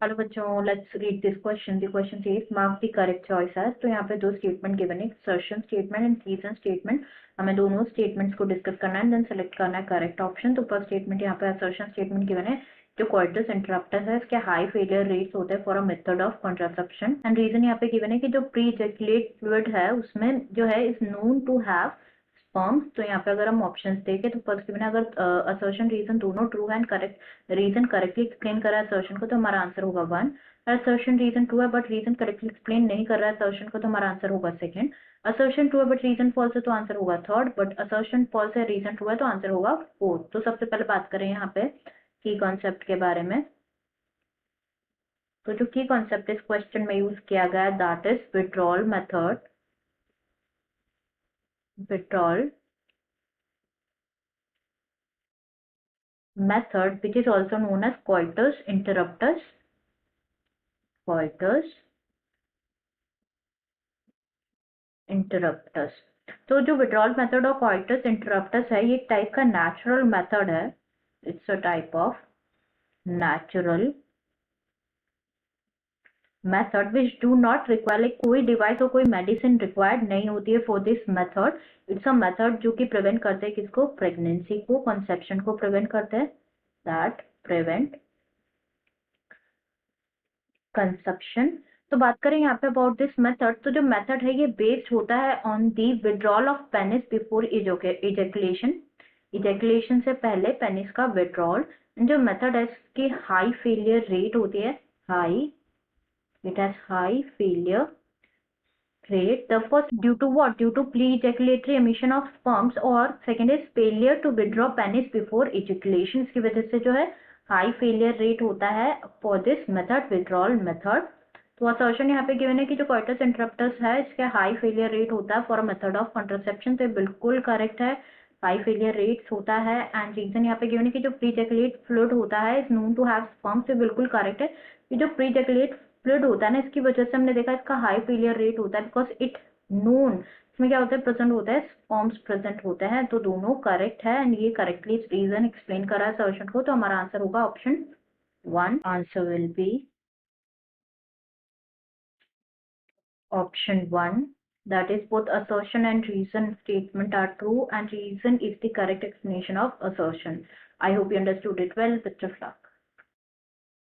Hello बच्चों, let's read this question. The question is mark the correct choice as. तो यहाँ पे दो स्टेटमेंट गिवन है, assertion statement and reason statement. हमें दोनों स्टेटमेंट्स को डिस्कस करना है, देन सेलेक्ट करना है करेक्ट ऑप्शन। तो फर्स्ट स्टेटमेंट यहाँ पे असर्शन स्टेटमेंट गिवन है, जो कोइटस इंटरप्टस है इसके हाई फेलियर रेट्स होते हैं for a method of contraception. And reason यहाँ पे गिवन है कि जो प्री इजैकुलेट फ्लूइड है उसमें जो है is known to have sperms. तो यहाँ पे अगर हम ऑप्शंस देखें तो फर्स्ट गिवन है, अगर असर्शन रीजन दोनों true and correct, reason correctly explain करा है असर्शन को, तो हमारा आंसर होगा 1। असर्शन रीजन ट्रू है बट रीजन करेक्टली एक्सप्लेन नहीं कर रहा है असर्शन को, तो हमारा आंसर होगा 2nd। असर्शन ट्रू है बट रीजन फॉल्स है तो आंसर होगा 3rd, बट असर्शन फॉल्स है रीजन ट्रू है तो आंसर होगा 4th। तो सबसे पहले बात करें यहाँ पे की कॉन्सेप्ट के बारे में। तो जो की कॉन्सेप्ट इस क्वेश्चन में यूज किया गया है that is withdrawal method, withdrawal method which is also known as coitus interruptus, coitus interruptus। तो जो विड्रॉल मेथड और coitus interruptus है ये एक टाइप का नेचुरल मेथड है। It's a type of natural method which do not require, like कोई device और कोई मेडिसिन रिक्वायर्ड नहीं होती है for this method. It's a method जो कि प्रिवेंट करते हैं किसको, प्रेगनेंसी को, कंसेप्शन को प्रिवेंट करते हैं, दैट प्रिवेंट कंसेप्शन। तो बात करें यहाँ पे अबाउट दिस मेथड, तो जो मेथड है ये बेस्ड होता है on the withdrawal of penis before ejaculation, ejaculation से पहले पेनिस का विड्रॉल। जो मेथड है इसकी हाई फेलियर रेट होती है, high, it has high failure rate. The first due to what? Due to pre-ejaculatory emission of sperms, और second is failure to withdraw penis before ejaculation। इसकी वजह से जो है हाई फेलियर रेट होता है for this method, withdrawal method. तो assertion यहाँ पे गिवन है कि जो कोइटस इंटरप्टस है इसके हाई फेलियर रेट होता है for a method of contraception. तो ये बिल्कुल करेक्ट है, हाई फेलियर रेट्स होता है। एंड रीजन यहाँ पे गिवन है कि जो प्री इजैकुलेट फ्लूइड होता है is known to have sperms. तो बिल्कुल करेक्ट है कि जो प्री इजैकुलेट फ्लूइड होता है ना इसकी वजह से हमने देखा इसका हाई फेलियर रेट होता है, बिकॉज इट नोन इसमें क्या होता है, प्रेजेंट होता है, स्पर्म्स प्रेजेंट होते हैं। तो दोनों करेक्ट है एंड ये करेक्टली रीजन एक्सप्लेन करा है सर्जन को। तो हमारा आंसर होगा option 1। Answer will be option 1, that is both assertion and reason statement are true and reason is the correct explanation of assertion. I hope you understood it well. Best of luck.